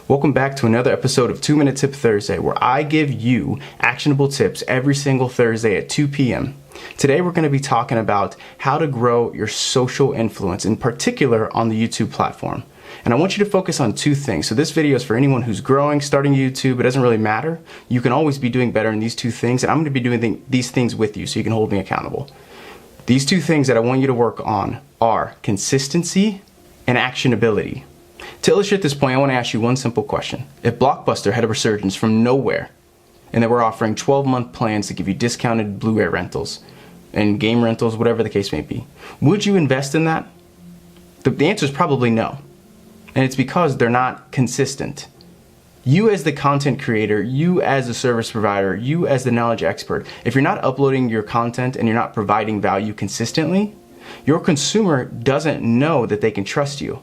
Welcome back to another episode of 2 Minute Tip Thursday, where I give you actionable tips every single Thursday at 2 p.m. Today we're going to be talking about how to grow your social influence, in particular on the YouTube platform. And I want you to focus on two things. So this video is for anyone who's growing, starting YouTube. It doesn't really matter. You can always be doing better in these two things, and I'm going to be doing these things with you so you can hold me accountable. These two things that I want you to work on are consistency and actionability. To illustrate this point, I want to ask you one simple question. If Blockbuster had a resurgence from nowhere and they were offering 12-month plans to give you discounted Blu-ray rentals and game rentals, whatever the case may be, would you invest in that? The answer is probably no. And it's because they're not consistent. You as the content creator, you as a service provider, you as the knowledge expert, if you're not uploading your content and you're not providing value consistently, your consumer doesn't know that they can trust you.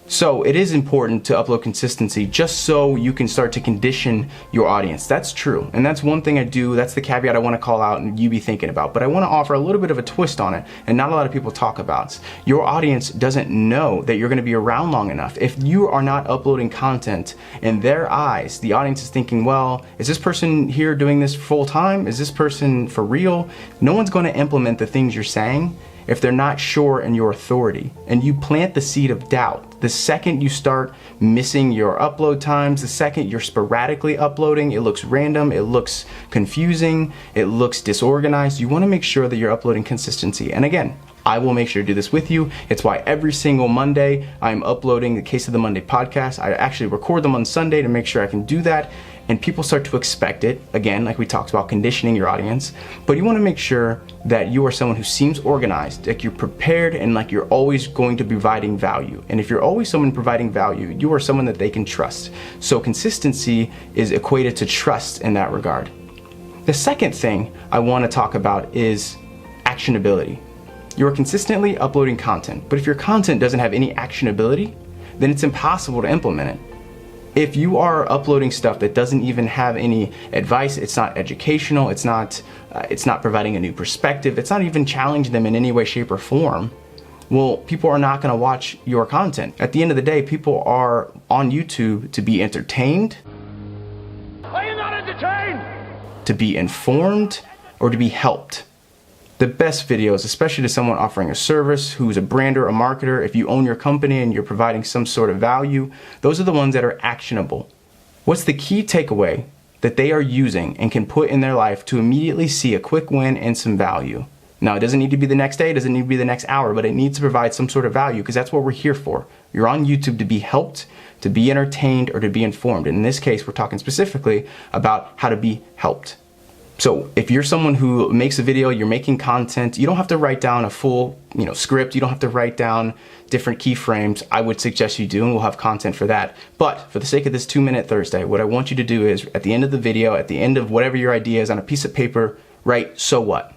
So it is important to upload consistency just so you can start to condition your audience. That's true. And that's one thing I do. That's the caveat I want to call out and you be thinking about. But I want to offer a little bit of a twist on it and not a lot of people talk about. Your audience doesn't know that you're going to be around long enough. If you are not uploading content, in their eyes, the audience is thinking, well, is this person here doing this full time? Is this person for real? No one's going to implement the things you're saying if they're not sure in your authority. And you plant the seed of doubt. The second you start missing your upload times, the second you're sporadically uploading, it looks random, it looks confusing, it looks disorganized. You want to make sure that you're uploading consistency. And again, I will make sure to do this with you. It's why every single Monday I'm uploading the Case of the Monday podcast. I actually record them on Sunday to make sure I can do that. And people start to expect it, again, like we talked about, conditioning your audience. But you want to make sure that you are someone who seems organized, like you're prepared and like you're always going to be providing value. And if you're always someone providing value, you are someone that they can trust. So consistency is equated to trust in that regard. The second thing I want to talk about is actionability. You're consistently uploading content, but if your content doesn't have any actionability, then it's impossible to implement it. If you are uploading stuff that doesn't even have any advice, it's not educational, it's not providing a new perspective, it's not even challenging them in any way, shape, or form, well, people are not going to watch your content. At the end of the day, people are on YouTube to be entertained. Are you not entertained? To be informed, or to be helped. The best videos, especially to someone offering a service, who's a brander, a marketer, if you own your company and you're providing some sort of value, those are the ones that are actionable. What's the key takeaway that they are using and can put in their life to immediately see a quick win and some value? Now, it doesn't need to be the next day, it doesn't need to be the next hour, but it needs to provide some sort of value because that's what we're here for. You're on YouTube to be helped, to be entertained, or to be informed. And in this case, we're talking specifically about how to be helped. So if you're someone who makes a video, you're making content, you don't have to write down a full script, you don't have to write down different keyframes. I would suggest you do, and we'll have content for that. But for the sake of this 2 Minute Thursday, what I want you to do is at the end of the video, at the end of whatever your idea is on a piece of paper, write, so what?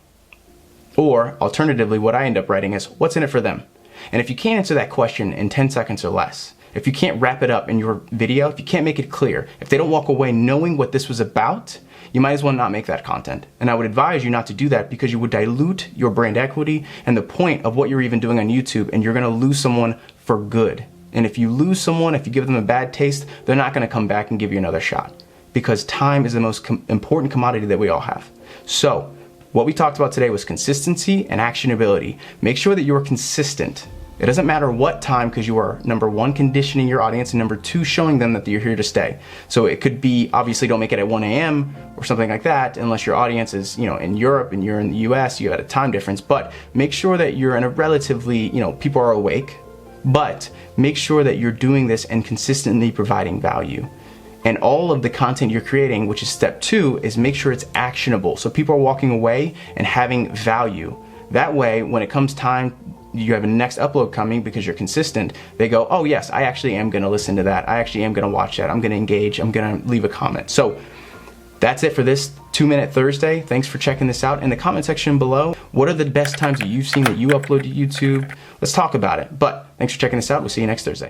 Or alternatively, what I end up writing is, what's in it for them? And if you can't answer that question in 10 seconds or less, if you can't wrap it up in your video, if you can't make it clear, if they don't walk away knowing what this was about, you might as well not make that content. And I would advise you not to do that because you would dilute your brand equity and the point of what you're even doing on YouTube, and you're going to lose someone for good. And if you lose someone, if you give them a bad taste, they're not going to come back and give you another shot, because time is the most important commodity that we all have. So what we talked about today was consistency and actionability. Make sure that you are consistent. It doesn't matter what time, because you are, number one, conditioning your audience, and number two, showing them that you're here to stay. So it could be, obviously don't make it at 1 a.m. or something like that, unless your audience is, in Europe and you're in the US, you have a time difference. But make sure that you're in a relatively, people are awake, but make sure that you're doing this and consistently providing value. And all of the content you're creating, which is step 2, is make sure it's actionable. So people are walking away and having value. That way, when it comes time, you have a next upload coming because you're consistent, they go, oh yes, I actually am going to listen to that. I actually am going to watch that. I'm going to engage. I'm going to leave a comment. So that's it for this 2 Minute Thursday. Thanks for checking this out. In the comment section below, what are the best times that you've seen that you upload to YouTube? Let's talk about it. But thanks for checking this out. We'll see you next Thursday.